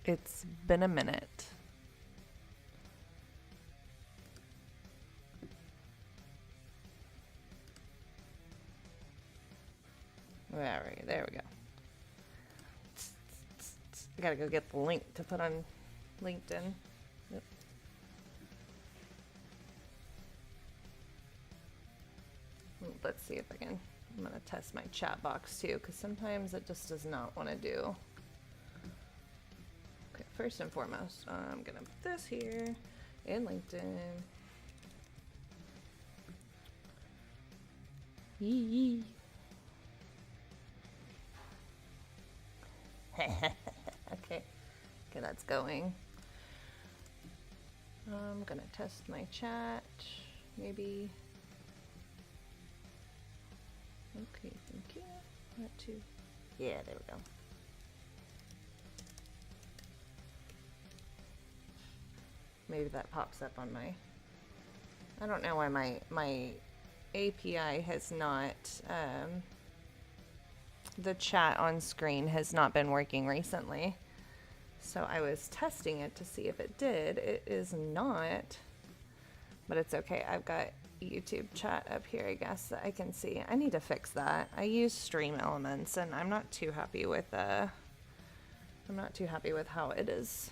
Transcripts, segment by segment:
It's been a minute. Alright, there we go. I gotta go get the link to put on LinkedIn. Yep. Let's see if I can. I'm gonna test my chat box too, because sometimes it just does not want to do. Okay, first and foremost, I'm gonna put this here in LinkedIn. Yee. Okay, that's going. I'm gonna test my chat, maybe. Okay, thank you. Not too. Yeah, there we go. Maybe that pops up on my. I don't know why my API has not. The chat on screen has not been working recently. So I was testing it to see if it did. It is not. But it's okay. I've got YouTube chat up here, I guess, that I can see. I need to fix that. I use Stream Elements and I'm not too happy with how it is.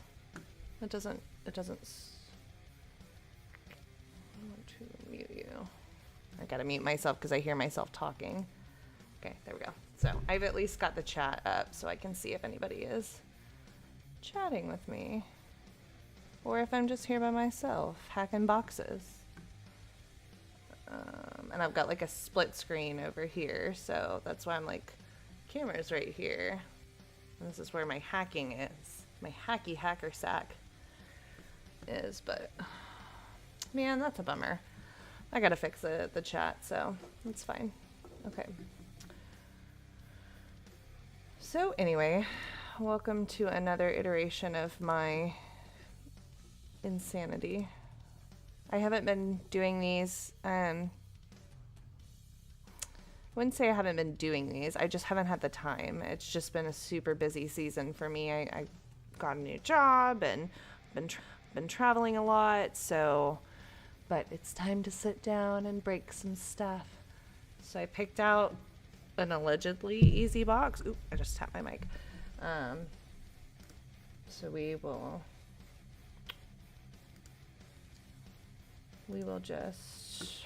It doesn't I want to mute you. I gotta mute myself because I hear myself talking. Okay, there we go. So I've at least got the chat up so I can see if anybody is chatting with me. Or if I'm just here by myself, hacking boxes. And I've got like a split screen over here, so that's why I'm like, camera's right here. And this is where my hacking is. My hacky hacker sack is, but man, that's a bummer. I gotta fix the chat, so it's fine. Okay. So anyway, welcome to another iteration of my insanity. I haven't been doing these, I wouldn't say I haven't been doing these, I just haven't had the time. It's just been a super busy season for me. I got a new job and been traveling a lot, so, but it's time to sit down and break some stuff. So I picked out an allegedly easy box. Oop, I just tapped my mic. So we will just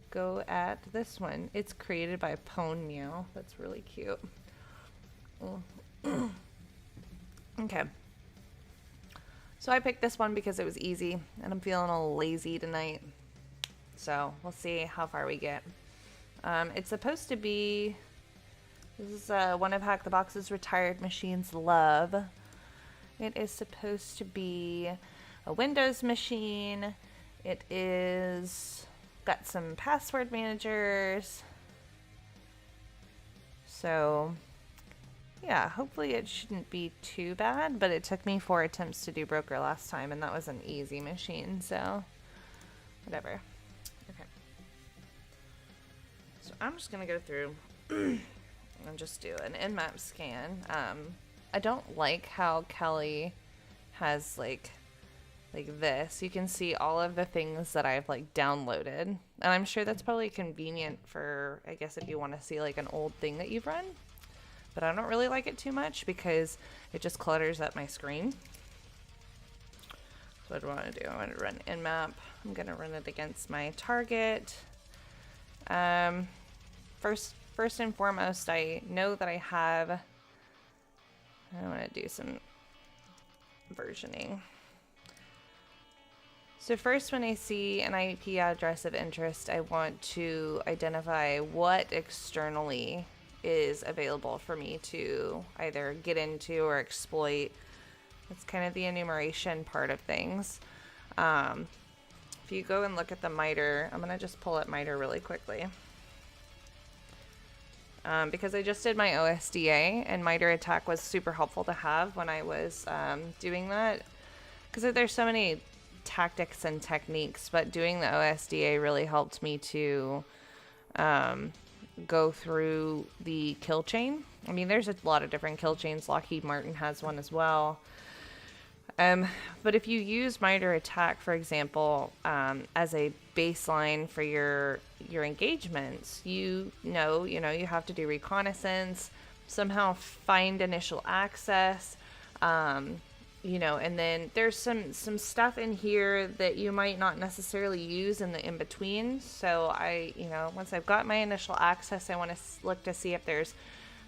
go at this one. It's created by Pone Meow. That's really cute. Okay. So I picked this one because it was easy and I'm feeling a little lazy tonight. So we'll see how far we get. It's supposed to be, this is one of Hack the Box's retired machines love. It is supposed to be a Windows machine. It is got some password managers. So yeah, hopefully it shouldn't be too bad, but it took me 4 attempts to do broker last time and that was an easy machine, so whatever. Okay. So I'm just gonna go through and just do an Nmap scan. I don't like how Kelly has like this. You can see all of the things that I've like downloaded, and I'm sure that's probably convenient for, I guess, if you want to see like an old thing that you've run, but I don't really like it too much because it just clutters up my screen. So what do I want to do? I want to run Nmap. I'm gonna run it against my target. First and foremost, I know that I want to do some versioning. So first, when I see an IP address of interest, I want to identify what externally is available for me to either get into or exploit. That's kind of the enumeration part of things. If you go and look at the MITRE, I'm going to just pull up MITRE really quickly. Because I just did my OSDA, and MITRE attack was super helpful to have when I was doing that. Because there's so many tactics and techniques, but doing the OSDA really helped me to go through the kill chain I mean, there's a lot of different kill chains. Lockheed Martin has one as well. But if you use miter attack, for example, as a baseline for your engagements, you have to do reconnaissance, somehow find initial access, and then there's some stuff in here that you might not necessarily use in the in-between. So once I've got my initial access, I want to look to see if there's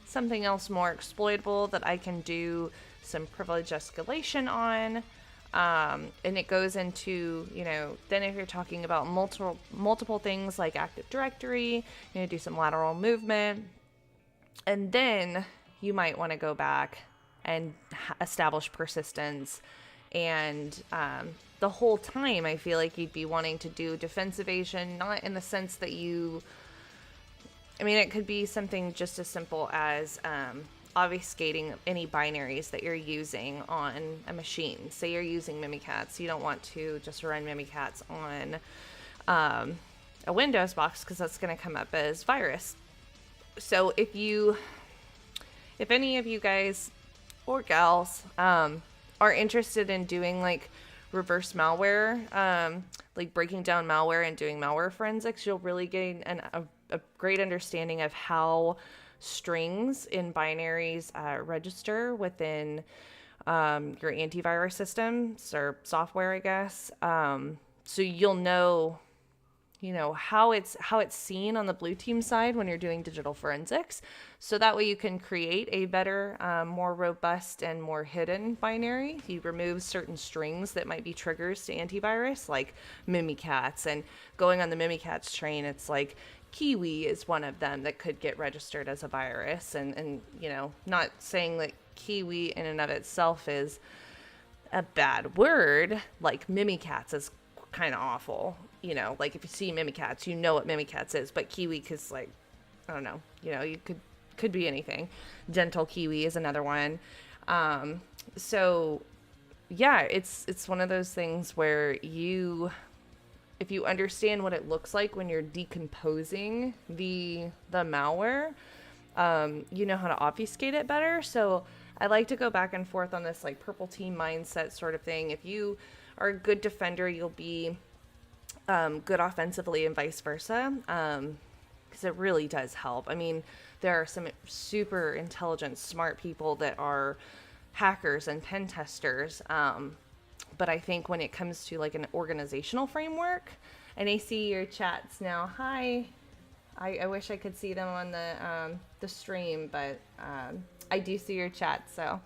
something else more exploitable that I can do some privilege escalation on. And it goes into, then if you're talking about multiple things like Active Directory, do some lateral movement. And then you might want to go back and establish persistence. And the whole time, I feel like you'd be wanting to do defense evasion, not in the sense that it could be something just as simple as obfuscating any binaries that you're using on a machine. Say you're using Mimikatz. You don't want to just run Mimikatz on a Windows box because that's going to come up as virus. So if any of you guys or gals are interested in doing like reverse malware, like breaking down malware and doing malware forensics, you'll really gain a great understanding of how strings in binaries register within your antivirus systems or software, I guess. So you'll know how it's seen on the blue team side when you're doing digital forensics. So that way you can create a better, more robust and more hidden binary. You remove certain strings that might be triggers to antivirus, like Mimikatz. And going on the Mimikatz train, it's like Kiwi is one of them that could get registered as a virus. And not saying that Kiwi in and of itself is a bad word, like Mimikatz is kind of awful. Like if you see Mimikatz, you know what Mimikatz is, but Kiwi is like, I don't know, you could be anything. Dental Kiwi is another one. So yeah, it's one of those things where if you understand what it looks like when you're decomposing the malware, you know how to obfuscate it better. So I like to go back and forth on this like purple team mindset sort of thing. If you are a good defender, you'll be good offensively and vice versa, because it really does help. I mean, there are some super intelligent, smart people that are hackers and pen testers, but I think when it comes to like an organizational framework, and I see your chats now. Hi. I wish I could see them on the stream, but I do see your chat. So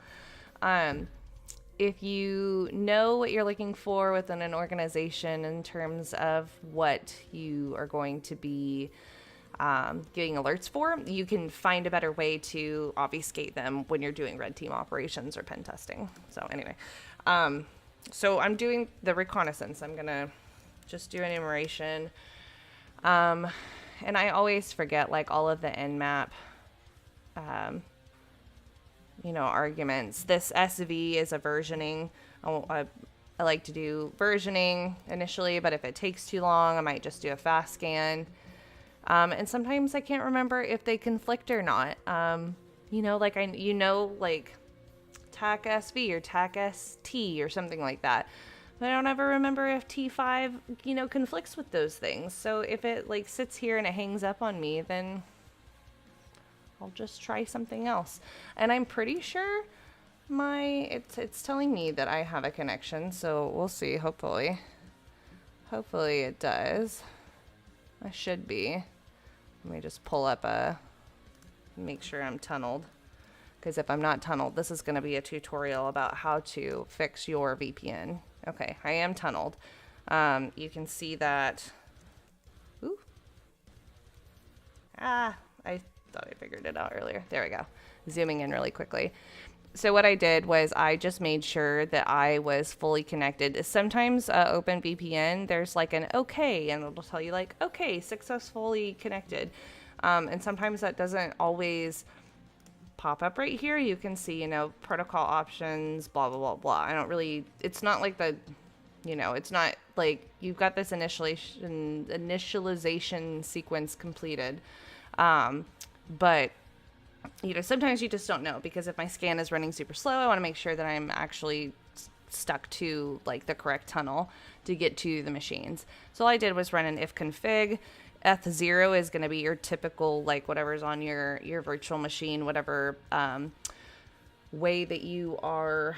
if you know what you're looking for within an organization in terms of what you are going to be getting alerts for, you can find a better way to obfuscate them when you're doing red team operations or pen testing. So anyway, so I'm doing the reconnaissance. I'm going to just do enumeration. And I always forget like all of the nmap, arguments. This SV is a versioning. I like to do versioning initially, but if it takes too long, I might just do a fast scan. And sometimes I can't remember if they conflict or not. Like TAC SV or TAC ST or something like that. But I don't ever remember if T5, conflicts with those things. So if it like sits here and it hangs up on me, then I'll just try something else. And I'm pretty sure it's telling me that I have a connection, so we'll see. Hopefully it does. I should be. Let me just pull up make sure I'm tunneled, because if I'm not tunneled, this is going to be a tutorial about how to fix your VPN. Okay, I am tunneled. You can see that. Ooh. I thought I figured it out earlier. There we go. Zooming in really quickly. So what I did was I just made sure that I was fully connected. Sometimes OpenVPN, there's like an okay, and it'll tell you like, okay, successfully connected. And sometimes that doesn't always pop up right here. You can see, protocol options, blah, blah, blah, blah. It's not like it's not like you've got this initialization sequence completed. But sometimes you just don't know, because if my scan is running super slow, I want to make sure that I'm actually stuck to like the correct tunnel to get to the machines. So all I did was run an if config. Eth0 is going to be your typical, like whatever's on your virtual machine, whatever way that you are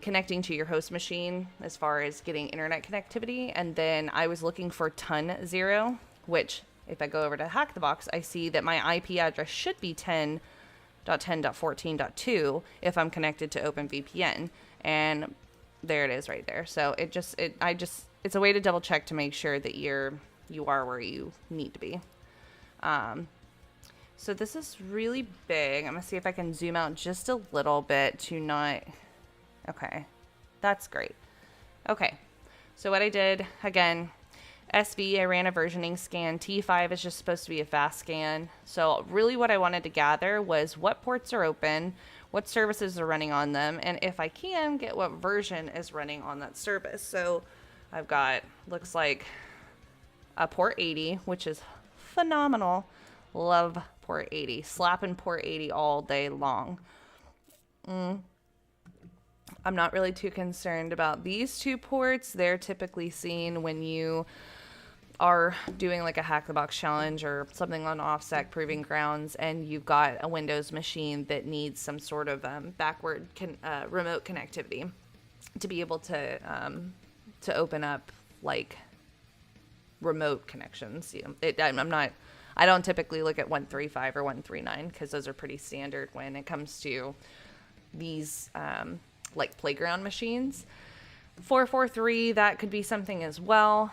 connecting to your host machine as far as getting internet connectivity. And then I was looking for ton0, which if I go over to Hack the Box, I see that my IP address should be 10.10.14.2 if I'm connected to OpenVPN. And there it is right there. So it's a way to double check to make sure that you are where you need to be. So this is really big. I'm gonna see if I can zoom out just a little bit to not, okay, that's great. Okay, so what I did, again, SV, I ran a versioning scan. T5 is just supposed to be a fast scan. So really what I wanted to gather was what ports are open, what services are running on them, and if I can, get what version is running on that service. So I've got, looks like a port 80, which is phenomenal. Love port 80. Slapping port 80 all day long. I'm not really too concerned about these two ports. They're typically seen when you are doing like a Hack the Box challenge or something on OffSec Proving Grounds, and you've got a Windows machine that needs some sort of backward remote connectivity to be able to open up like remote connections. You know, I don't typically look at 135 or 139 because those are pretty standard when it comes to these like playground machines. 443, that could be something as well.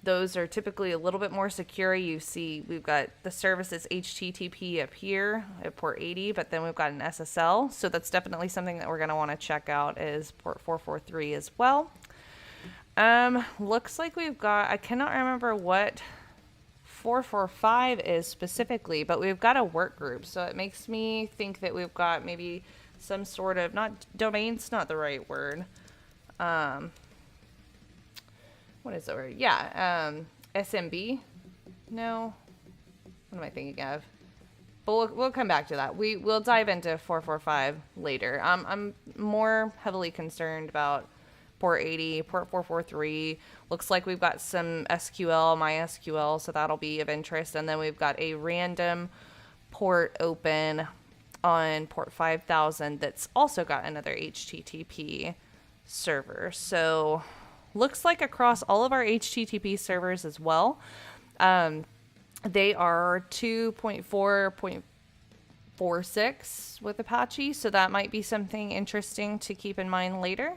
Those are typically a little bit more secure. You see we've got the services HTTP up here at port 80, but then we've got an SSL. So that's definitely something that we're going to want to check out is port 443 as well. Looks like we've got, I cannot remember what 445 is specifically, but we've got a work group. So it makes me think that we've got maybe some sort of, not domain's not the right word. What is the word? Yeah. SMB. No. What am I thinking of? But we'll come back to that. We'll dive into 445 later. I'm more heavily concerned about port 80, port 443. Looks like we've got some SQL, MySQL, so that'll be of interest. And then we've got a random port open on port 5000 that's also got another HTTP server. So looks like across all of our HTTP servers as well, they are 2.4.46 with Apache, so that might be something interesting to keep in mind later.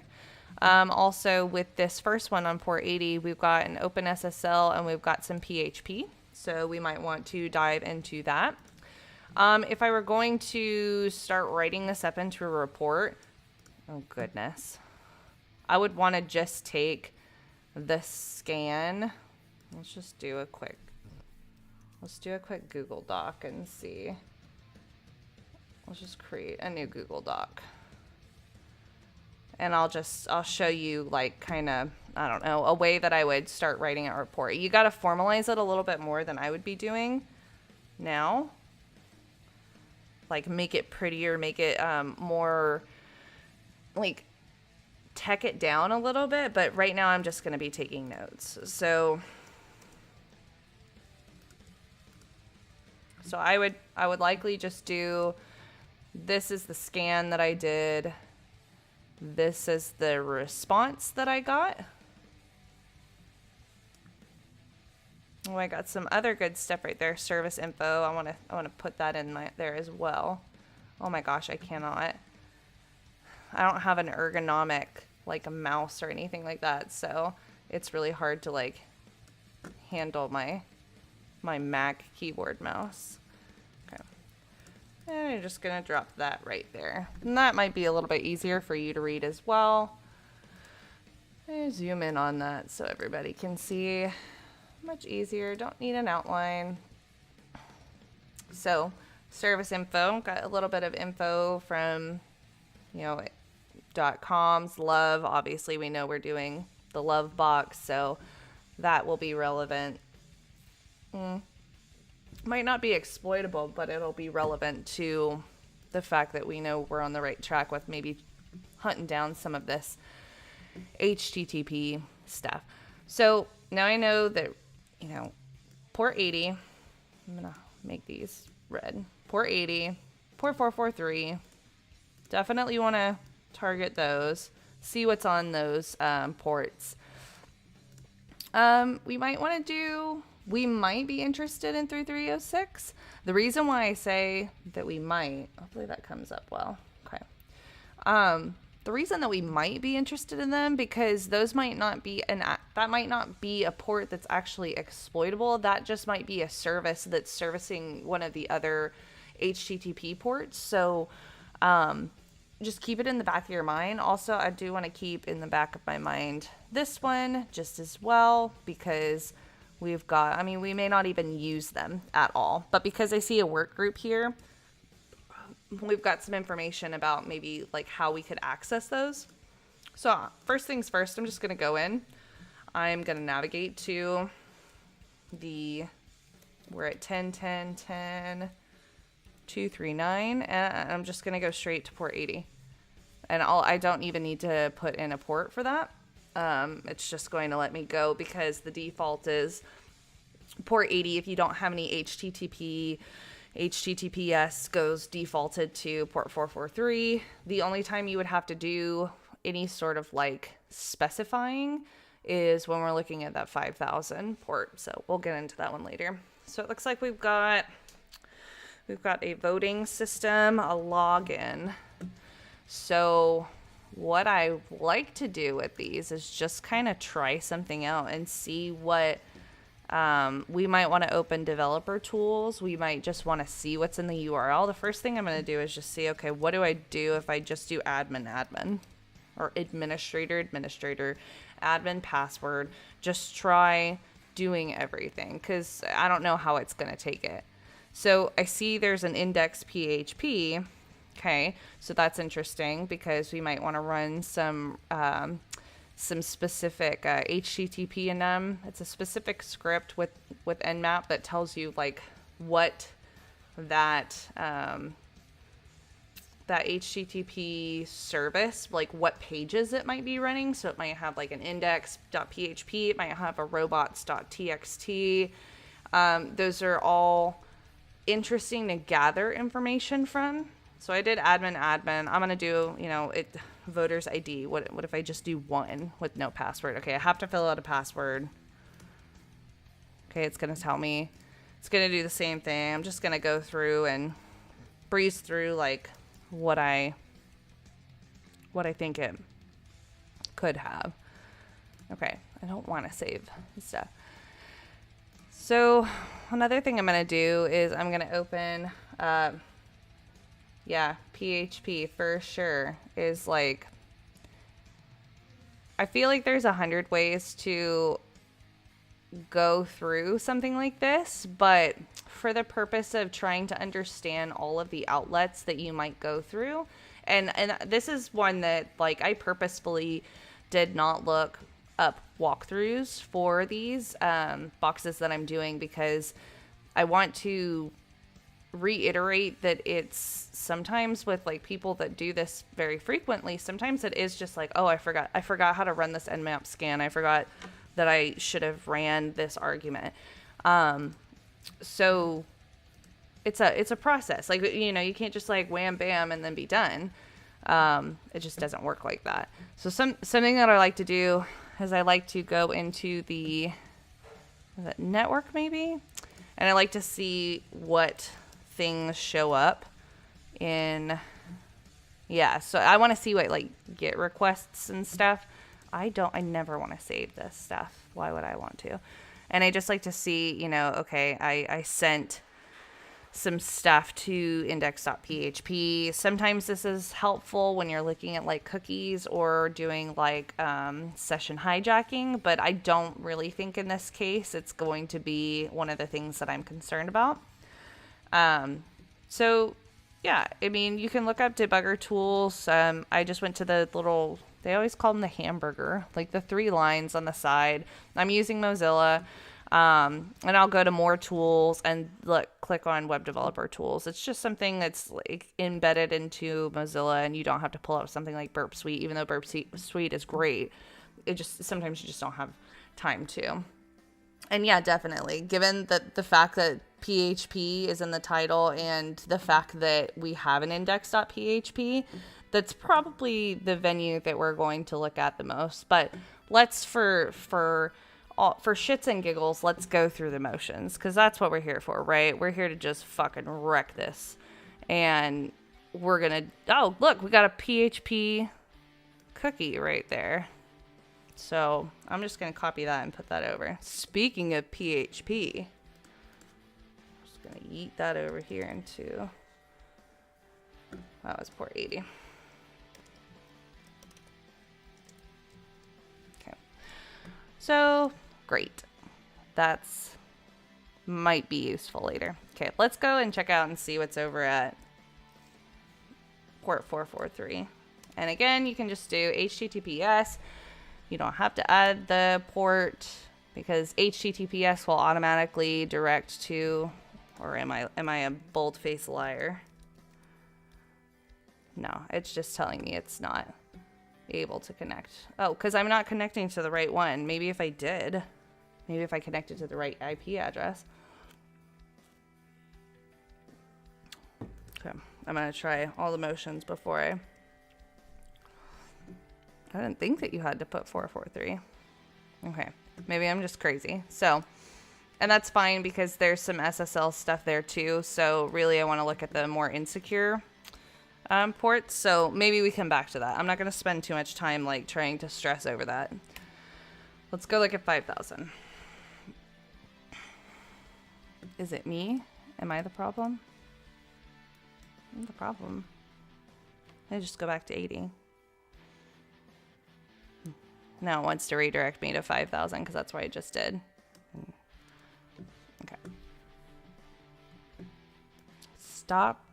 Also with this first one on port 80, we've got an OpenSSL and we've got some PHP, so we might want to dive into that. If I were going to start writing this up into a report, oh goodness, I would want to just take the scan. Let's do a quick Google Doc and see. Let's just create a new Google Doc. And I'll show you like kind of, I don't know, a way that I would start writing a report. You got to formalize it a little bit more than I would be doing now. Like make it prettier, make it more like tech it down a little bit, but right now I'm just going to be taking notes. So I would likely just do, this is the scan that I did. This is the response that I got. Oh, I got some other good stuff right there. Service info. I want to put that in there as well. Oh my gosh, I cannot. I don't have an ergonomic like a mouse or anything like that, so it's really hard to like handle my Mac keyboard mouse. Okay. And I'm just gonna drop that right there. And that might be a little bit easier for you to read as well. Zoom in on that so everybody can see. Much easier, don't need an outline. So service info, got a little bit of info from, you know, .coms, love, obviously we know we're doing the love box, so that will be relevant. Might not be exploitable, but it'll be relevant to the fact that we know we're on the right track with maybe hunting down some of this HTTP stuff. So now I know that, you know, port 80, I'm going to make these red. Port 80, port 443, definitely want to target those, see what's on those ports. We might be interested in 3306. The reason why I say that we might, hopefully that comes up well. Okay. The reason that we might be interested in them, because those might not be that might not be a port that's actually exploitable. That just might be a service that's servicing one of the other HTTP ports. So, just keep it in the back of your mind. Also, I do want to keep in the back of my mind this one just as well, because we've got, I mean, we may not even use them at all, but because I see a work group here, we've got some information about maybe like how we could access those. So first things first, I'm just going to go in. I'm going to navigate to we're at 10.10.10.239, and I'm just going to go straight to port 80. And I don't even need to put in a port for that. It's just going to let me go because the default is port 80. If you don't have any HTTPS goes defaulted to port 443. The only time you would have to do any sort of like specifying is when we're looking at that 5000 port. So we'll get into that one later. So it looks like we've got a voting system, a login. So what I like to do with these is just kind of try something out and see what we might want to open developer tools. We might just want to see what's in the URL. The first thing I'm going to do is just see, okay, what do I do if I just do admin, or administrator, admin password. Just try doing everything because I don't know how it's going to take it. So I see there's an index PHP. Okay, so that's interesting because we might want to run some specific HTTP in them. It's a specific script with Nmap that tells you like what that HTTP service, like what pages it might be running. So it might have like an index.php, it might have a robots.txt. Those are all interesting to gather information from. So I did admin. I'm going to do, voter's ID. What if I just do one with no password? Okay, I have to fill out a password. Okay, it's going to tell me. It's going to do the same thing. I'm just going to go through and breeze through like what I think it could have. Okay, I don't want to save stuff. So another thing I'm going to do is I'm going to open... PHP for sure is like, I feel like there's 100 ways to go through something like this, but for the purpose of trying to understand all of the outlets that you might go through, and this is one that like I purposefully did not look up walkthroughs for these boxes that I'm doing because I want to reiterate that it's sometimes with like people that do this very frequently, sometimes it is just like, oh, I forgot how to run this nmap scan. I forgot that I should have ran this argument. So it's a process. Like, you can't just like wham bam and then be done. It just doesn't work like that. So something that I like to do is I like to go into the network maybe, and I like to see what things show up in, so I want to see what like GET requests and stuff. I never want to save this stuff. Why would I want to? And I just like to see, okay, I sent some stuff to index.php. Sometimes this is helpful when you're looking at like cookies or doing like session hijacking, but I don't really think in this case it's going to be one of the things that I'm concerned about. You can look up debugger tools. I just went to the little, they always call them the hamburger, like the 3 lines on the side. I'm using Mozilla. And I'll go to more tools and click on web developer tools. It's just something that's like embedded into Mozilla, and you don't have to pull up something like Burp Suite, even though Burp Suite is great. It just, sometimes you just don't have time to. And yeah, definitely, given that the fact that PHP is in the title and the fact that we have an index.php, that's probably the venue that we're going to look at the most. But let's, for shits and giggles, let's go through the motions, because that's what we're here for, right? We're here to just fucking wreck this. And we're gonna, oh, look, we got a PHP cookie right there. So I'm just going to copy that and put that over. Speaking of PHP, I'm just going to yeet that over here into, that was port 80. Okay. So great. That's might be useful later. Okay, let's go and check out and see what's over at port 443. And again, you can just do HTTPS. You don't have to add the port because HTTPS will automatically direct to, or am I a bold-faced liar? No, it's just telling me it's not able to connect. Oh, because I'm not connecting to the right one. Maybe if I did, maybe if I connected to the right IP address. Okay, I'm going to try all the motions before I didn't think that you had to put 443. Okay, maybe I'm just crazy. So, and that's fine because there's some SSL stuff there too. So really I want to look at the more insecure ports. So maybe we come back to that. I'm not going to spend too much time like trying to stress over that. Let's go look at 5000. Is it me? Am I the problem? I'm the problem. I just go back to 80. Now it wants to redirect me to 5000 because that's what I just did. Okay. Stop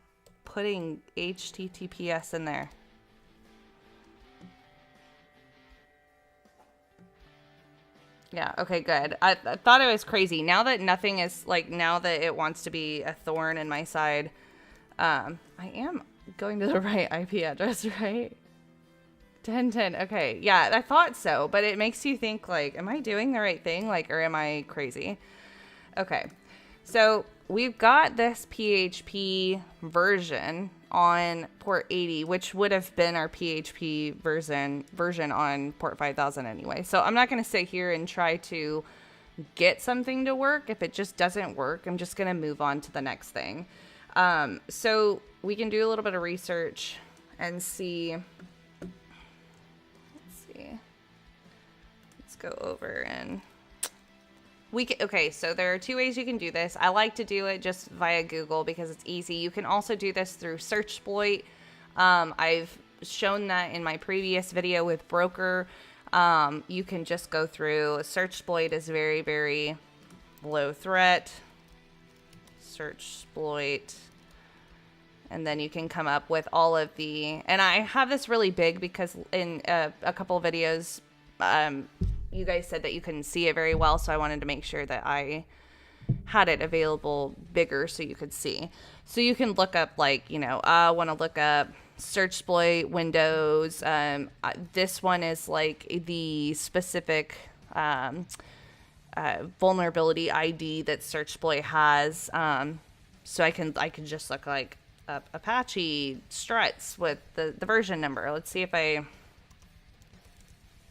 putting HTTPS in there. Yeah, okay, good. I thought it was crazy. Now that nothing is, like, now that it wants to be a thorn in my side, I am going to the right IP address, right? 1010. Okay. Yeah, I thought so, but it makes you think like, am I doing the right thing? Like, or am I crazy? Okay. So we've got this PHP version on port 80, which would have been our PHP version on port 5000 anyway. So I'm not going to sit here and try to get something to work. If it just doesn't work, I'm just going to move on to the next thing. So we can do a little bit of research and see. Let's go over and okay, so there are two ways you can do this. I like to do it just via Google because it's easy. You can also do this through Searchsploit. I've shown that in my previous video with Broker. You can just go through. Searchsploit is very, very low threat. Searchsploit. And then you can come up with all of the, and I have this really big because in a couple of videos, you guys said that you couldn't see it very well. So I wanted to make sure that I had it available bigger so you could see. So you can look up like, you know, I want to look up Searchsploit Windows. This one is like the specific vulnerability ID that Searchsploit has. So I can just look like Apache struts with the version number. Let's see if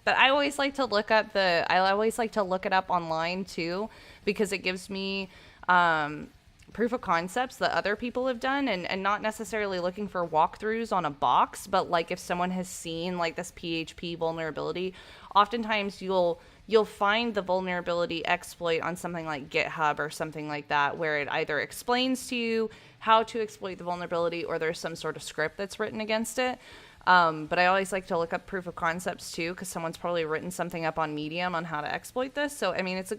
but I always like to look up it up online too, because it gives me proof of concepts that other people have done, and not necessarily looking for walkthroughs on a box, but like if someone has seen like this PHP vulnerability, oftentimes you'll find the vulnerability exploit on something like GitHub or something like that, where it either explains to you how to exploit the vulnerability or there's some sort of script that's written against it. But I always like to look up proof of concepts too, because someone's probably written something up on Medium on how to exploit this. So, I mean, it's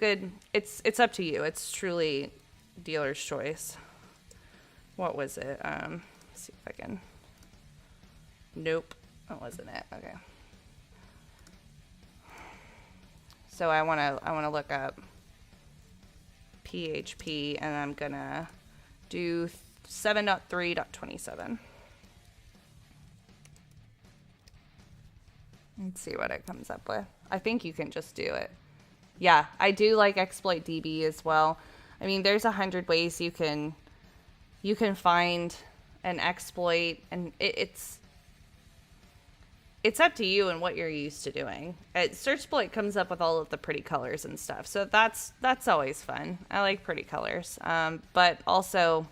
up to you. It's truly dealer's choice. What was it? Let's see if I can. Nope, that wasn't it. Okay. So I want to look up PHP, and I'm gonna do 7.3.27. Let's see what it comes up with. I think you can just do it. Yeah, I do like exploit DB as well. I mean, there's 100 ways you can find an exploit, and it's up to you and what you're used to doing. Searchsploit comes up with all of the pretty colors and stuff, so that's always fun. I like pretty colors, but also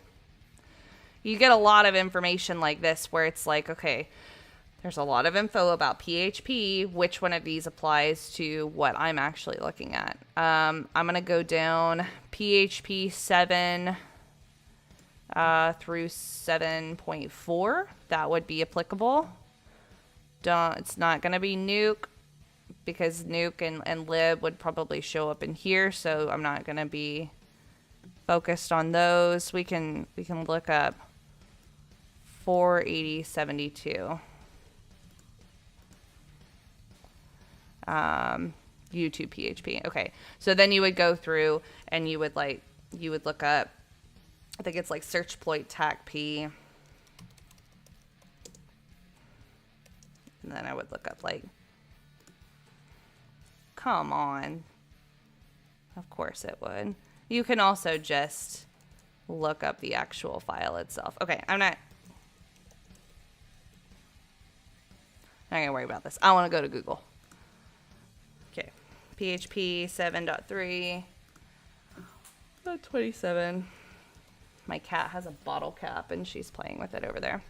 you get a lot of information like this where it's like, okay, there's a lot of info about PHP. Which one of these applies to what I'm actually looking at? I'm going to go down PHP 7 through 7.4. That would be applicable. It's not going to be nuke, because nuke and lib would probably show up in here, so I'm not going to be focused on those. We can look up 48072. YouTube PHP. Okay, so then you would go through and you would look up, I think it's like searchploit TACP, and then I would look up like, come on, of course it would. You can also just look up the actual file itself. Okay, I'm not gonna worry about this. I want to go to Google. Okay, PHP 7.3.27. My cat has a bottle cap and she's playing with it over there.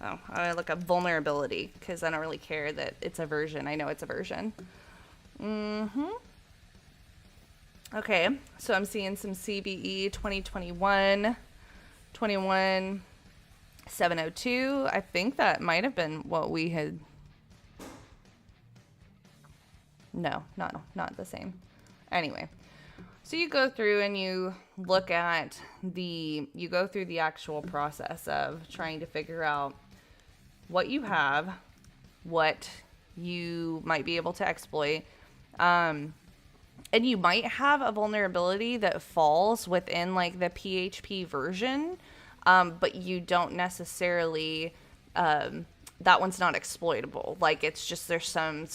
Oh, I look up vulnerability because I don't really care that it's a version. I know it's a version. Okay, so I'm seeing some CVE 2021, 21.702. I think that might have been what we had. No, not the same. Anyway, so you go through and you look at you go through the actual process of trying to figure out what you have, what you might be able to exploit, and you might have a vulnerability that falls within like the PHP version, but you don't necessarily, that one's not exploitable. Like, it's just there's some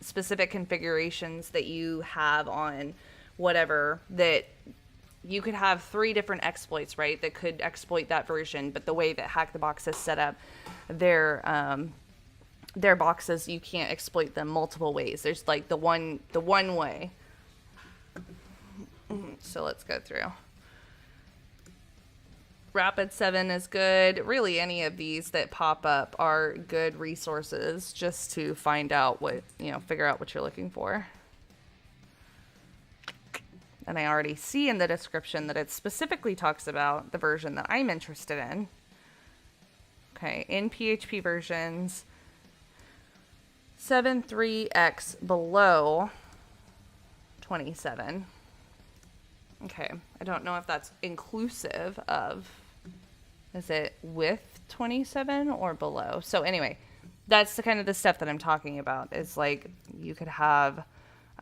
specific configurations that you have on whatever that you could have 3 different exploits, right, that could exploit that version, but the way that Hack the Box is set up, their boxes, you can't exploit them multiple ways. There's like the one way. So let's go through. Rapid7 is good. Really, any of these that pop up are good resources just to find out figure out what you're looking for. And I already see in the description that it specifically talks about the version that I'm interested in. Okay, in PHP versions 7.3x below 27. Okay, I don't know if that's inclusive of, is it with 27 or below? So anyway, that's the kind of the stuff that I'm talking about, is like you could have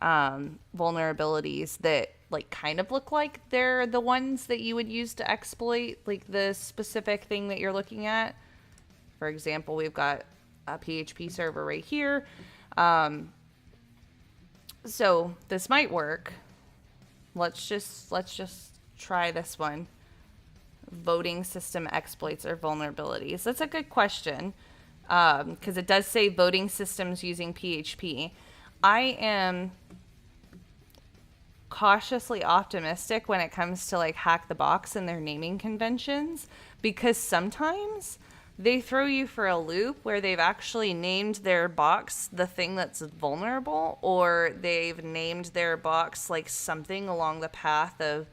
vulnerabilities that like kind of look like they're the ones that you would use to exploit like the specific thing that you're looking at. For example, we've got a PHP server right here. So this might work. Let's just try this one. Voting system exploits or vulnerabilities. That's a good question, because it does say voting systems using PHP. I am cautiously optimistic when it comes to like Hack the Box and their naming conventions, because sometimes they throw you for a loop where they've actually named their box the thing that's vulnerable, or they've named their box like something along the path of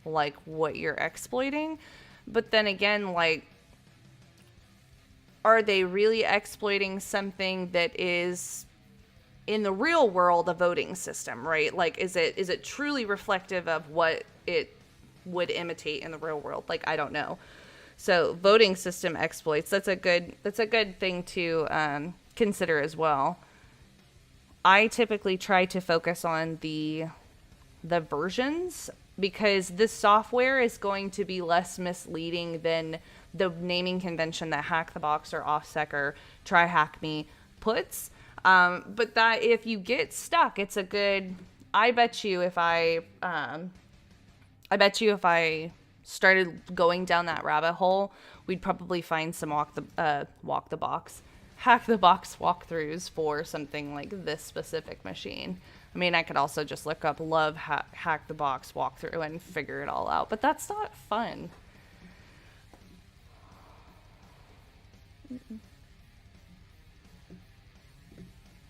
like what you're exploiting. But then again, like, are they really exploiting something that is in the real world a voting system, right? Like, is it truly reflective of what it would imitate in the real world? Like, I don't know. So voting system exploits, that's a good thing to consider as well. I typically try to focus on the versions because this software is going to be less misleading than the naming convention that Hack the Box or OffSec or Try Hack Me puts. But that if you get stuck, it's a good. I bet you if I started going down that rabbit hole, we'd probably find some Hack the Box walkthroughs for something like this specific machine. I mean, I could also just look up love Hack the Box walkthrough and figure it all out, but that's not fun.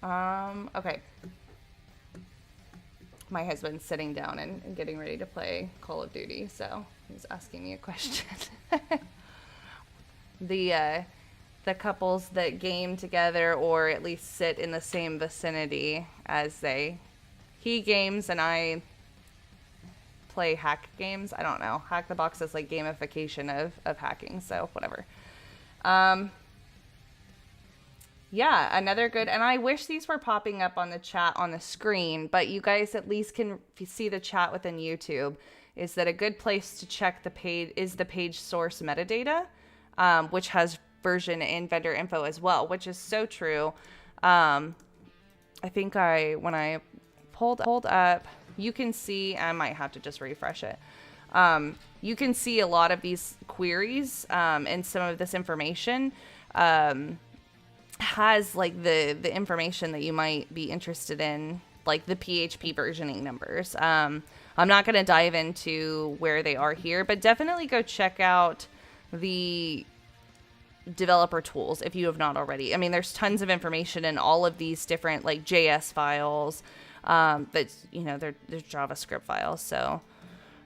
Okay. My husband's sitting down and getting ready to play Call of Duty, so he's asking me a question. The couples that game together or at least sit in the same vicinity as he games and I play hack games. I don't know. Hack the Box is like gamification of hacking, so whatever. Yeah, another good, and I wish these were popping up on the chat on the screen, but you guys at least can see the chat within YouTube. Is that a good place to check the page is the page source metadata, which has version and vendor info as well, which is so true. I think when I pulled up, you can see, I might have to just refresh it. You can see a lot of these queries and some of this information has like the information that you might be interested in, like the PHP versioning numbers. I'm not going to dive into where they are here, but definitely go check out the developer tools if you have not already. I mean, there's tons of information in all of these different like JS files, but they're JavaScript files. So,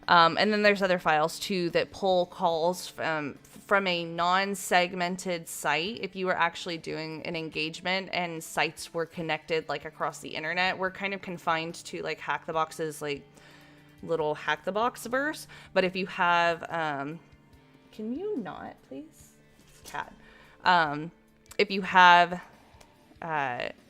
and then there's other files too that pull calls from a non-segmented site. If you were actually doing an engagement and sites were connected like across the internet, we're kind of confined to like Hack the Box's like little Hack the Box verse. But if you have, can you not please? Cat. If you have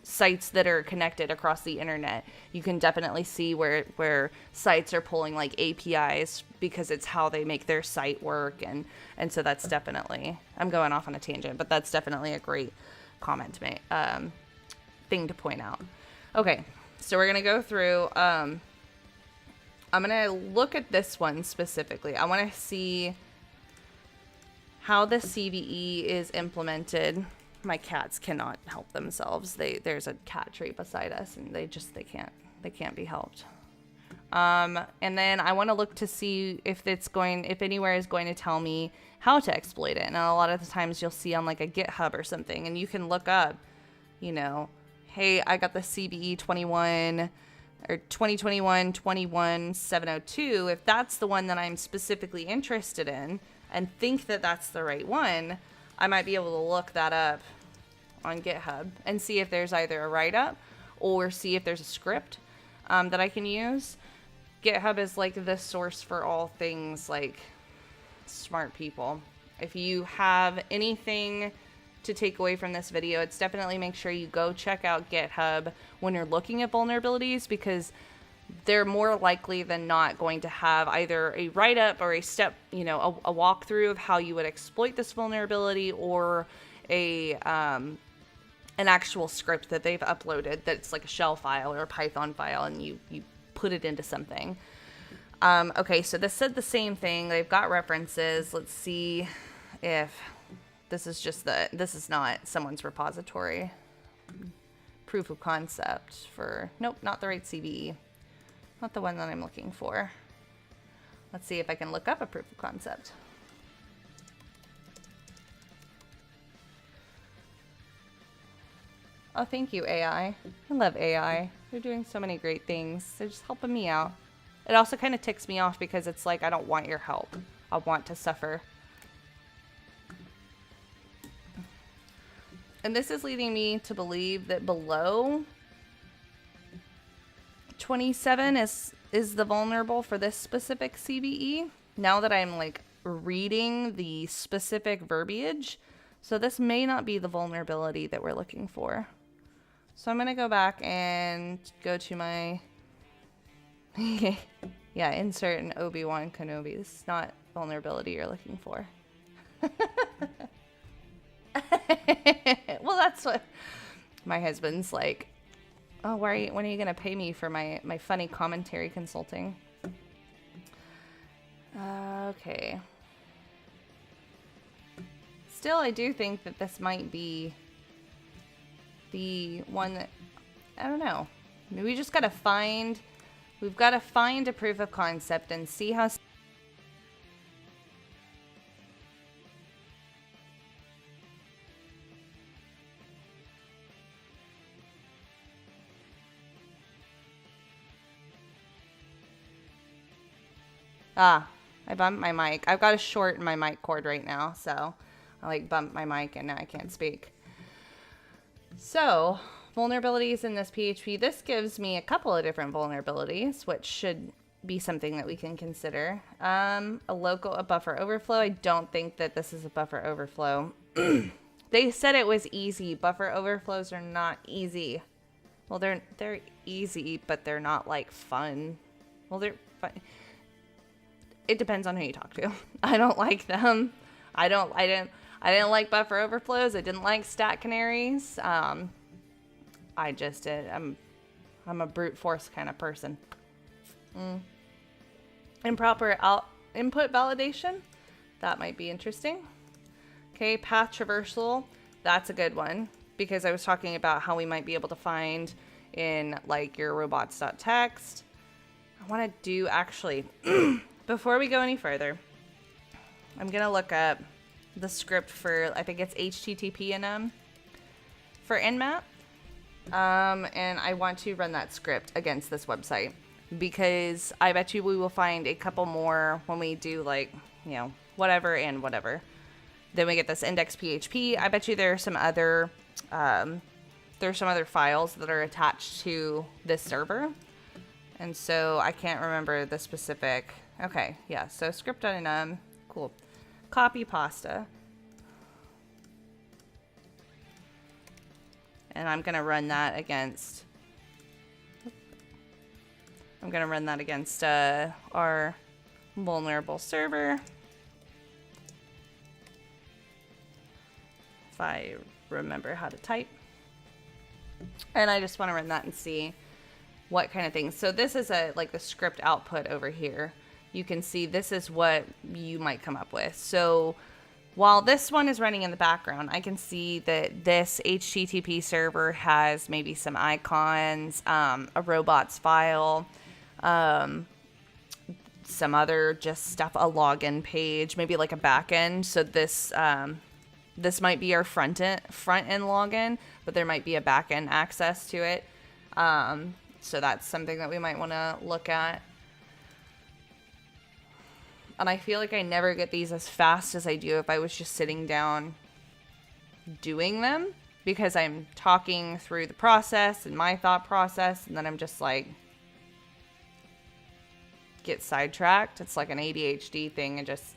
sites that are connected across the internet, you can definitely see where sites are pulling like APIs because it's how they make their site work, and so that's definitely, I'm going off on a tangent, but that's definitely a great comment to make, thing to point out. Okay, so we're gonna go through. I'm gonna look at this one specifically. I want to see how the CVE is implemented. My cats cannot help themselves. There's a cat tree beside us, and they can't be helped. And then I want to look to see if anywhere is going to tell me how to exploit it. And a lot of the times you'll see on like a GitHub or something, and you can look up, hey, I got the CVE 21 or 2021-21-702. If that's the one that I'm specifically interested in and think that that's the right one, I might be able to look that up on GitHub and see if there's either a write-up or see if there's a script that I can use. GitHub is like the source for all things like smart people. If you have anything to take away from this video, it's definitely make sure you go check out GitHub when you're looking at vulnerabilities, because they're more likely than not going to have either a write-up or a step, a walkthrough of how you would exploit this vulnerability, or an actual script that they've uploaded that's like a shell file or a Python file, and you put it into something. Okay, so this said the same thing. They've got references. Let's see if this is not someone's repository. Proof of concept for, nope, not the right CVE. Not the one that I'm looking for. Let's see if I can look up a proof of concept. Oh, thank you, AI. I love AI. They're doing so many great things. They're just helping me out. It also kind of ticks me off because it's like, I don't want your help. I want to suffer. And this is leading me to believe that below 27 is the vulnerable for this specific CVE. Now that I'm like reading the specific verbiage, so this may not be the vulnerability that we're looking for. So I'm gonna go back and go to my Yeah, insert an Obi-Wan Kenobi. This is not vulnerability you're looking for. Well, that's what my husband's like. Oh, when are you gonna pay me for my funny commentary consulting? Okay. Still, I do think that this might be the one that, I don't know. Maybe we just gotta find, we've gotta find a proof of concept and see how. Ah, I bumped my mic. I've got a short in my mic cord right now, so I like bumped my mic and now I can't speak. So, vulnerabilities in this PHP. This gives me a couple of different vulnerabilities, which should be something that we can consider. A buffer overflow. I don't think that this is a buffer overflow. They said it was easy. Buffer overflows are not easy. Well, they're easy, but they're not like fun. Well, they're fun. It depends on who you talk to. I don't like them. I didn't like buffer overflows. I didn't like stat canaries. I just did. I'm a brute force kind of person. Improper input validation. That might be interesting. Okay, path traversal. That's a good one because I was talking about how we might be able to find in like your robots.txt. I want to do actually. Before we go any further, I'm going to look up the script for, I think it's HTTP and for Nmap. And I want to run that script against this website because I bet you we will find a couple more when we do like, you know, whatever and whatever. Then we get this index PHP. I bet you there are some other files that are attached to this server. And so I can't remember the specific. Okay, yeah, so script.enum, cool. Copy pasta. And I'm gonna run that against our vulnerable server. If I remember how to type. And I just wanna run that and see what kind of things. So this is like the script output over here. You can see this is what you might come up with. So while this one is running in the background, I can see that this HTTP server has maybe some icons, a robots file, some other just stuff, a login page, maybe like a backend. So this might be our front end login, but there might be a backend access to it. So that's something that we might want to look at. And I feel like I never get these as fast as I do if I was just sitting down doing them, because I'm talking through the process and my thought process, and then I'm just like get sidetracked. It's like an ADHD thing and just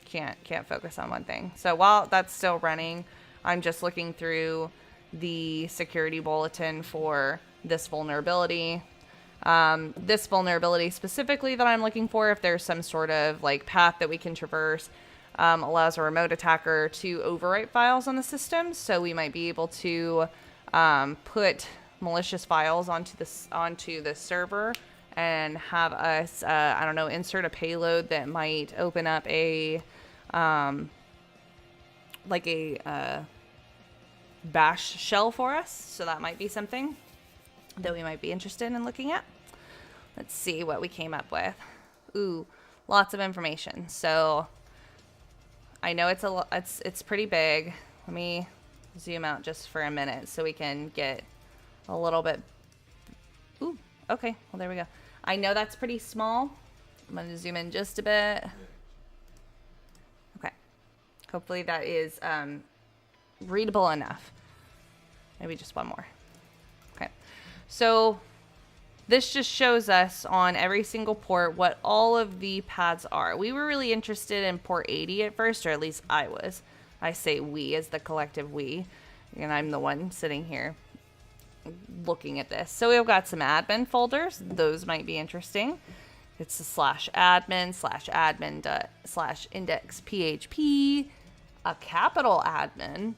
can't focus on one thing. So while that's still running, I'm just looking through the security bulletin for this vulnerability. This vulnerability specifically that I'm looking for, if there's some sort of like path that we can traverse, allows a remote attacker to overwrite files on the system. So we might be able to put malicious files onto the server and have us, I don't know, insert a payload that might open up a bash shell for us. So that might be something that we might be interested in looking at. Let's see what we came up with. Ooh, lots of information. So I know it's pretty big. Let me zoom out just for a minute so we can get a little bit. Ooh, okay. Well, there we go. I know that's pretty small. I'm going to zoom in just a bit. Okay. Hopefully that is readable enough. Maybe just one more. Okay. So this just shows us on every single port what all of the paths are. We were really interested in port 80 at first, or at least I was. I say we as the collective we, and I'm the one sitting here. looking at this. So we've got some admin folders. Those might be interesting. It's a /admin/admin./index PHP, a capital admin,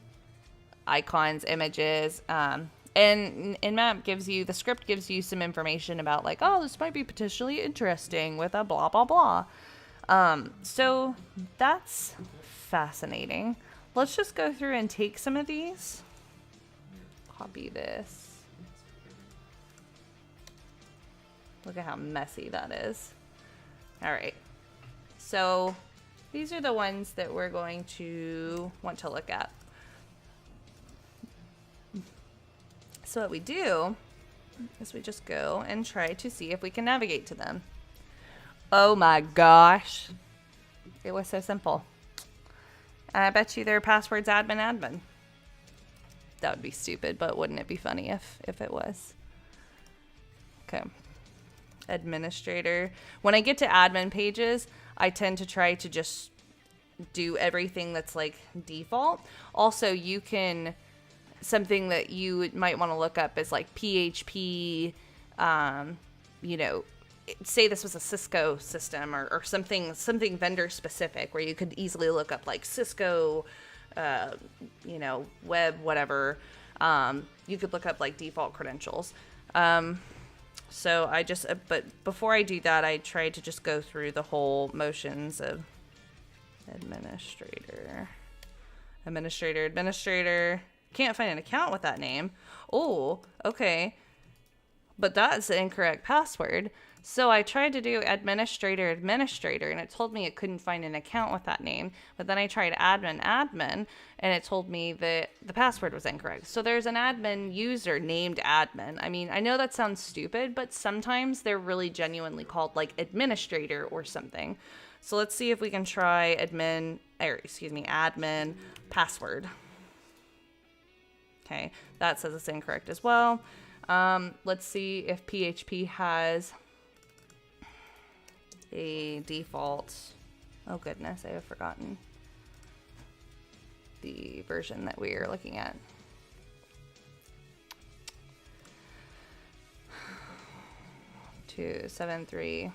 icons, images, and Nmap gives you, the script gives you some information about like, oh, this might be potentially interesting with a blah, blah, blah. So that's fascinating. Let's just go through and take some of these. Copy this. Look at how messy that is. All right. So these are the ones that we're going to want to look at. So what we do is we just go and try to see if we can navigate to them. Oh my gosh. It was so simple. I bet you their password's admin. That would be stupid, but wouldn't it be funny if it was? Okay. Administrator. When I get to admin pages, I tend to try to just do everything that's like default. Also, you can, something that you might want to look up is like PHP, you know, say this was a Cisco system or something vendor specific where you could easily look up like Cisco, you know, web, whatever. You could look up like default credentials. So I just, but before I do that, I try to just go through the whole motions of administrator. Can't find an account with that name. Oh, okay. But that's the incorrect password. So I tried to do administrator, and it told me it couldn't find an account with that name. But then I tried admin, and it told me that the password was incorrect. So there's an admin user named admin. I mean, I know that sounds stupid, but sometimes they're really genuinely called like administrator or something. So let's see if we can try admin password. Okay, that says it's incorrect as well. Let's see if PHP has a default. Oh goodness, I have forgotten the version that we are looking at. Two, 7.3.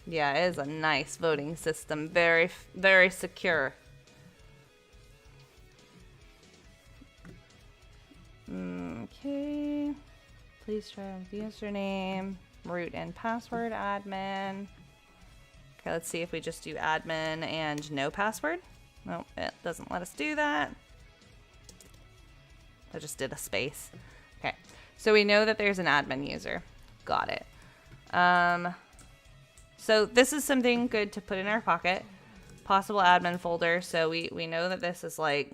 Yeah, it is a nice voting system. Very, very secure. Okay. Please try the username, root and password admin. Okay, let's see if we just do admin and no password. No, it doesn't let us do that. I just did a space. Okay, so we know that there's an admin user. Got it. So this is something good to put in our pocket. Possible admin folder. So we know that this is like,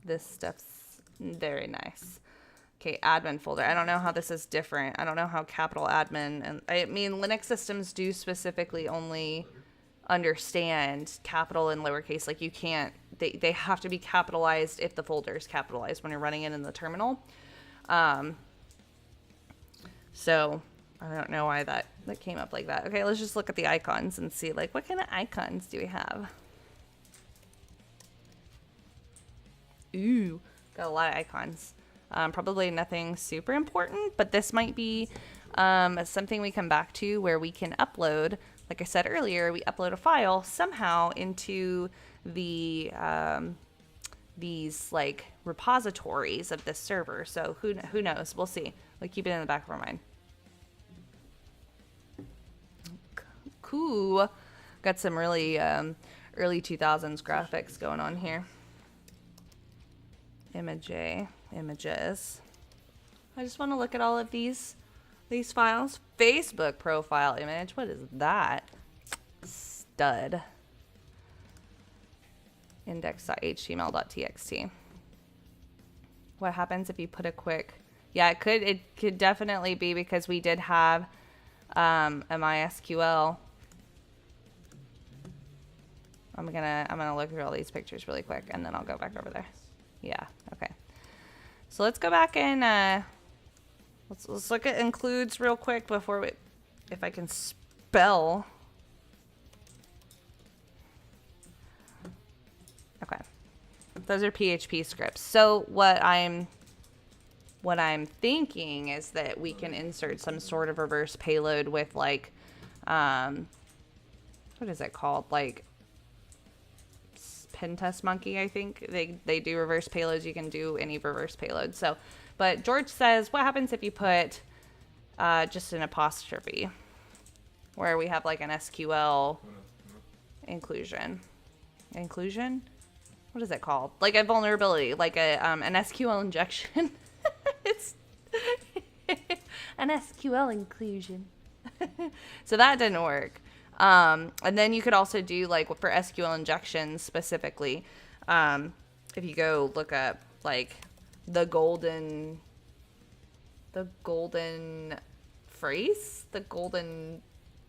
this stuff's very nice. Okay, admin folder. I don't know how this is different. I don't know how capital admin, and I mean, Linux systems do specifically only understand capital and lowercase. Like you can't, they have to be capitalized if the folder is capitalized when you're running it in the terminal. So I don't know why that came up like that. Okay, let's just look at the icons and see like what kind of icons do we have? Ooh, got a lot of icons. Probably nothing super important, but this might be something we come back to where we can upload, like I said earlier, we upload a file somehow into the these like repositories of this server. So who knows? We'll see. We'll keep it in the back of our mind. Cool. Got some really early 2000s graphics going on here. Images. I just want to look at all of these files. Facebook profile image. What is that? Stud. Index.html.txt. What happens if you put a quick? Yeah, it could definitely be because we did have a MySQL. I'm gonna look through all these pictures really quick and then I'll go back over there. Yeah, okay. So let's go back and let's look at includes real quick before we, if I can spell. Those are PHP scripts. So what I'm thinking is that we can insert some sort of reverse payload with like, what is it called? Like Pen Test Monkey, I think. They do reverse payloads. You can do any reverse payload. So, but George says, what happens if you put just an apostrophe where we have like an SQL inclusion? Inclusion? What is it called? Like a vulnerability, like a an SQL injection. It's an SQL inclusion. So that didn't work. And then you could also do like for SQL injections specifically, if you go look up like the golden phrase, the golden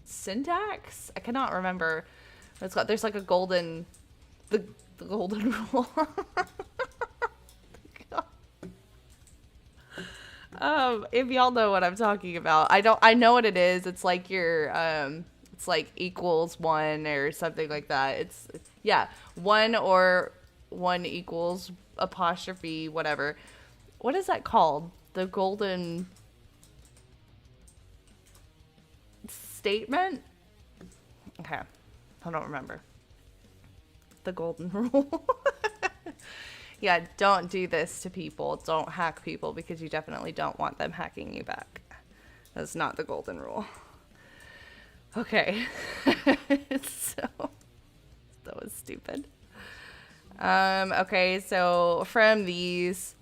syntax. I cannot remember what it's called. There's like a golden, the golden rule. If y'all know what I'm talking about, I know what it is. It's like your, it's like equals 1 or something like that. Yeah, 1 or 1 equals apostrophe, whatever. What is that called? The golden statement? Okay, I don't remember. The golden rule. Yeah, don't do this to people. Don't hack people because you definitely don't want them hacking you back. That's not the golden rule. Okay. So that was stupid. Okay, so from these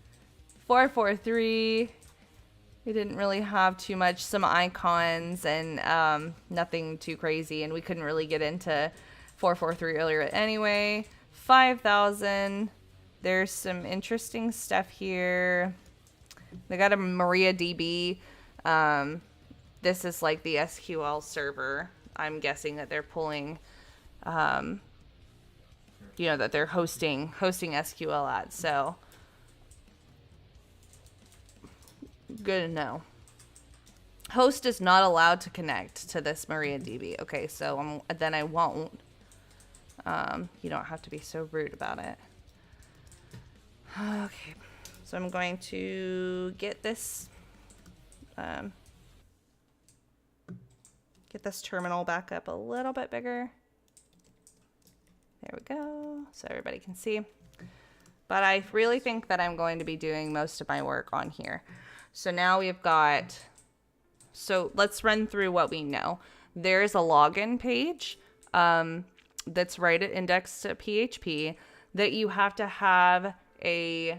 443, we didn't really have too much, some icons and nothing too crazy, and we couldn't really get into 443 earlier anyway. 5,000. There's some interesting stuff here. They got a MariaDB. This is like the SQL server. I'm guessing that they're pulling, that they're hosting SQL at. So good to know. Host is not allowed to connect to this MariaDB. Okay, so then I won't. You don't have to be so rude about it. Okay, so I'm going to get this terminal back up a little bit bigger. There we go, so everybody can see. But I really think that I'm going to be doing most of my work on here. So now we've got, so let's run through what we know. There's a login page that's right at index.php that you have to have a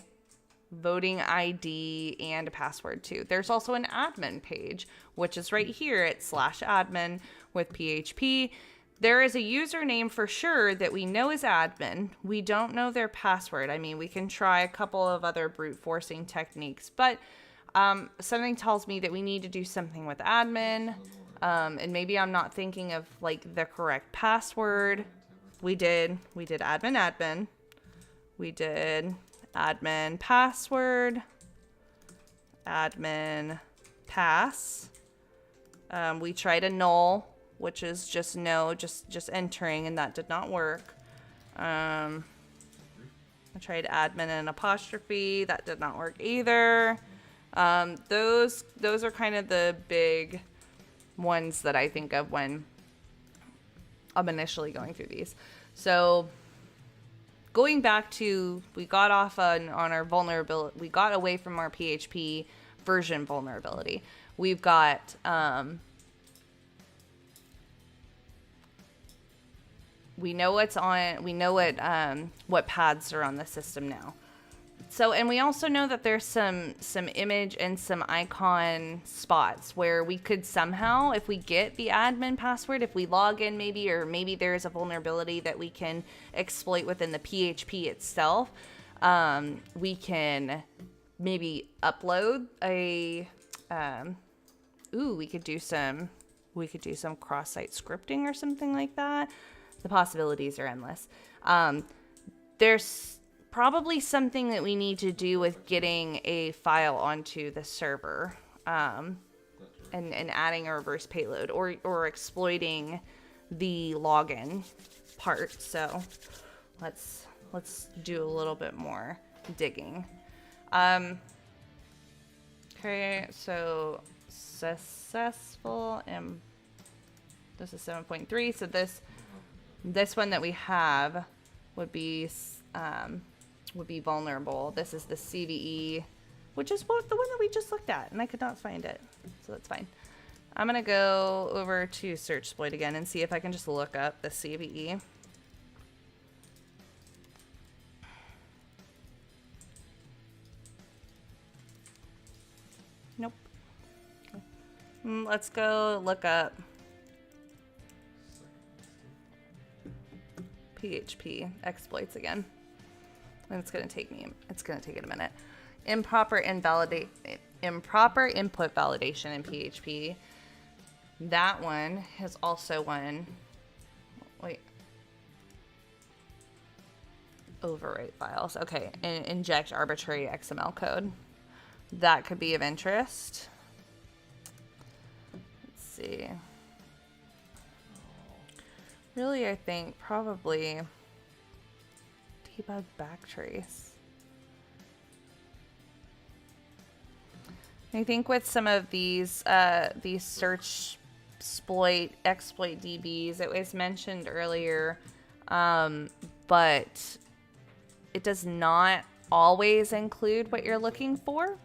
voting ID and a password to. There's also an admin page, which is right here at /admin with PHP. There is a username for sure that we know is admin. We don't know their password. I mean, we can try a couple of other brute forcing techniques, but something tells me that we need to do something with admin. And maybe I'm not thinking of like the correct password. We did admin. We did admin password, admin pass. We tried a null, which is just no, just entering, and that did not work. I tried admin and apostrophe. That did not work either. Those are kind of the big ones that I think of when I'm initially going through these. So going back to, we got off on our vulnerability. We got away from our PHP version vulnerability. We've got we know what's on. We know what paths are on the system now. So, and we also know that there's some image and some icon spots where we could somehow, if we get the admin password, if we log in maybe, or maybe there's a vulnerability that we can exploit within the PHP itself, we can maybe upload a, we could do some cross-site scripting or something like that. The possibilities are endless. There's probably something that we need to do with getting a file onto the server, and adding a reverse payload or exploiting the login part. So let's let's do a little bit more digging. Okay, so successful, and this is 7.3. So this one that we have would be vulnerable. This is the CVE, which is the one that we just looked at, and I could not find it, so that's fine. I'm gonna go over to search exploit again and see if I can just look up the CVE. Nope. Okay. Let's go look up PHP exploits again. And it's gonna take it a minute. Improper input validation in PHP. That one is also one. Wait. Overwrite files. Okay, and inject arbitrary XML code. That could be of interest. Let's see. Really, I think probably debug backtrace. I think with some of these search exploit DBs, it was mentioned earlier, but it does not always include what you're looking for.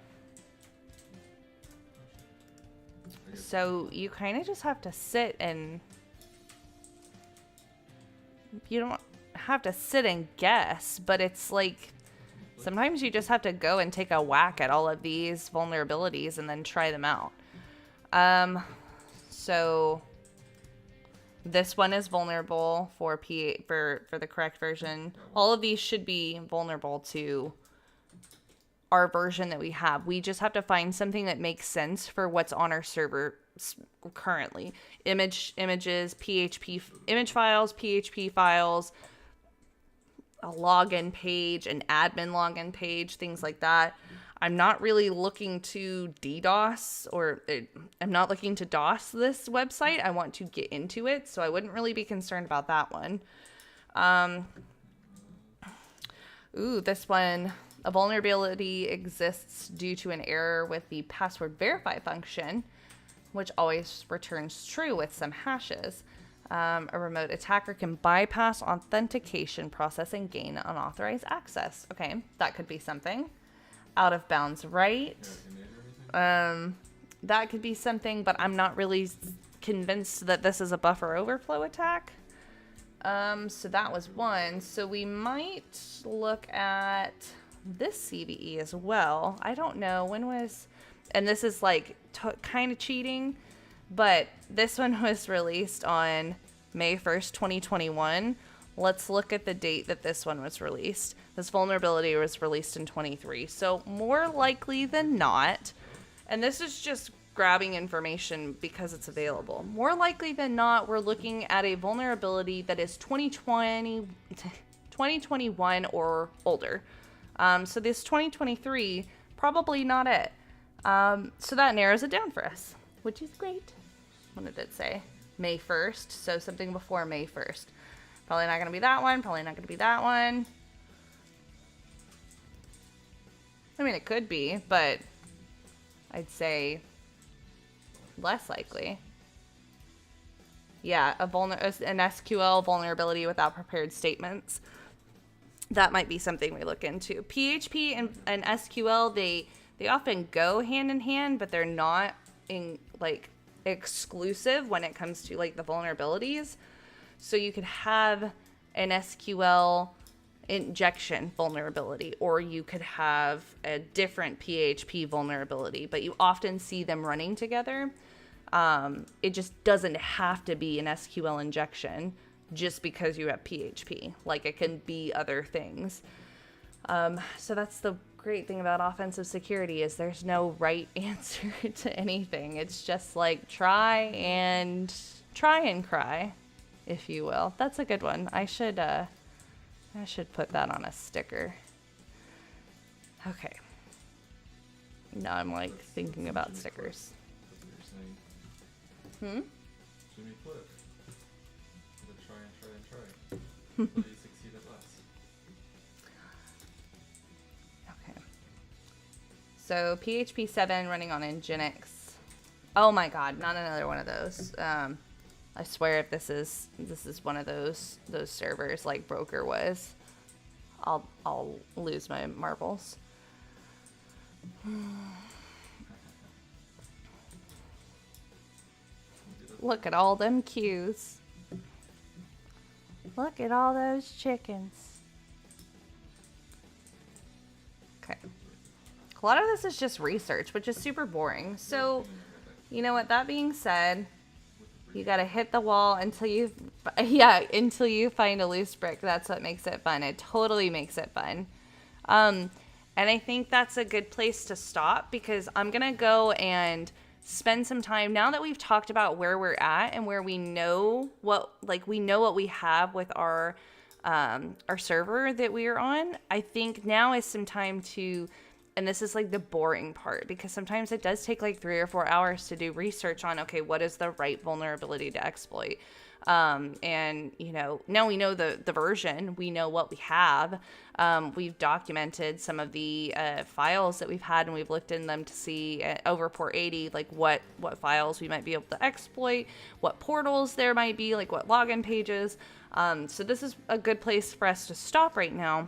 So you kind of just have to sit and you don't have to sit and guess, but it's like sometimes you just have to go and take a whack at all of these vulnerabilities and then try them out. So this one is vulnerable for the correct version. All of these should be vulnerable to our version that we have. We just have to find something that makes sense for what's on our server currently. Images, PHP image files, PHP files, a login page, an admin login page, things like that. I'm not really looking to DDoS I'm not looking to DOS this website. I want to get into it, so I wouldn't really be concerned about that one. This one, a vulnerability exists due to an error with the password verify function, which always returns true with some hashes. A remote attacker can bypass authentication process and gain unauthorized access. Okay, that could be something. Out of bounds right. That could be something, but I'm not really convinced that this is a buffer overflow attack. So that was one. So we might look at this CVE as well. I don't know when was, and this is like kind of cheating, but this one was released on May 1st, 2021. Let's look at the date that this one was released. This vulnerability was released in 23. So more likely than not, and this is just grabbing information because it's available. More likely than not, we're looking at a vulnerability that is 2021 or older. So this 2023, probably not it. So that narrows it down for us, which is great. What did it say? May 1st. So something before May 1st. Probably not going to be that one. Probably not going to be that one. I mean, it could be, but I'd say less likely. Yeah, an SQL vulnerability without prepared statements. That might be something we look into. PHP and SQL, they often go hand in hand, but they're not exclusive when it comes to like the vulnerabilities. So you could have an SQL injection vulnerability, or you could have a different PHP vulnerability, but you often see them running together. It just doesn't have to be an SQL injection just because you have PHP. Like, it can be other things. So that's the great thing about offensive security, is there's no right answer to anything. It's just like try and cry, if you will. That's a good one. I should put that on a sticker. Okay. Now I'm like thinking about stickers. Jimmy Cliff. Try and try. But you succeed at last. So PHP 7 running on Nginx. Oh my god, not another one of those. I swear if this is one of those servers like Broker was, I'll lose my marbles. Look at all them queues. Look at all those chickens. Okay. A lot of this is just research, which is super boring. So, you know what, that being said, you gotta hit the wall until you find a loose brick. That's what makes it fun. It totally makes it fun. And I think that's a good place to stop, because I'm gonna go and spend some time, now that we've talked about where we're at and where we know what we have with our server that we are on. I think now is some time to, and this is like the boring part, because sometimes it does take like 3 or 4 hours to do research on, okay, what is the right vulnerability to exploit? And, you know, now we know the version, we know what we have. We've documented some of the files that we've had, and we've looked in them to see over port 80, like what files we might be able to exploit, what portals there might be, like what login pages. So this is a good place for us to stop right now,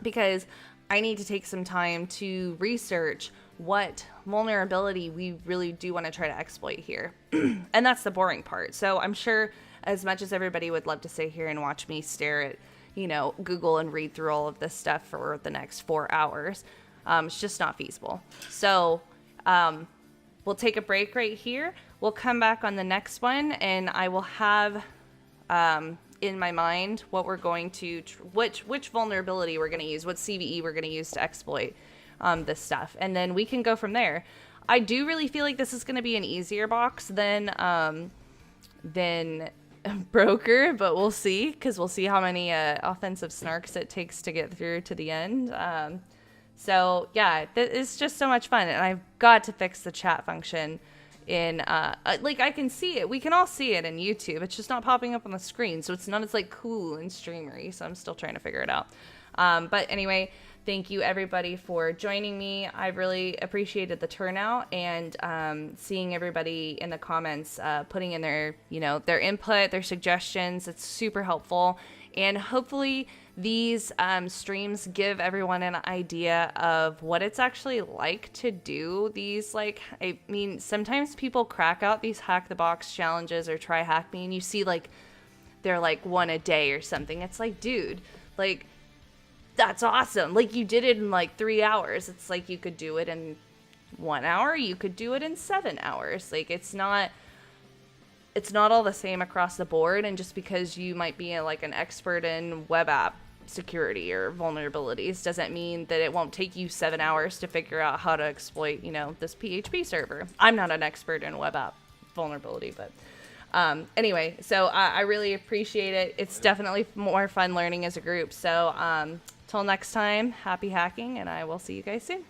because I need to take some time to research what vulnerability we really do want to try to exploit here. And that's the boring part. So I'm sure, as much as everybody would love to sit here and watch me stare at, you know, Google and read through all of this stuff for the next 4 hours, it's just not feasible. So we'll take a break right here. We'll come back on the next one, and I will have in my mind what we're going to, which vulnerability we're going to use, what CVE we're going to use to exploit this stuff. And then we can go from there. I do really feel like this is going to be an easier box than Broker, but we'll see, because we'll see how many offensive snarks it takes to get through to the end. So yeah, it's just so much fun, and I've got to fix the chat function in like, I can see it, we can all see it in YouTube, it's just not popping up on the screen, so it's not as like cool and streamery, so I'm still trying to figure it out. But anyway, thank you everybody for joining me. I really appreciated the turnout, and seeing everybody in the comments putting in their, you know, their input, their suggestions. It's super helpful, and hopefully these streams give everyone an idea of what it's actually like to do these, like, I mean, sometimes people crack out these hack the box challenges or try hack me, and you see like they're like 1 a day or something. It's like, dude, like, that's awesome. Like, you did it in like 3 hours. It's like, you could do it in 1 hour. You could do it in 7 hours. Like, it's not all the same across the board. And just because you might be like an expert in web app security or vulnerabilities doesn't mean that it won't take you 7 hours to figure out how to exploit, you know, this PHP server. I'm not an expert in web app vulnerability, but anyway, so I really appreciate it. It's definitely more fun learning as a group. So till next time, happy hacking, and I will see you guys soon.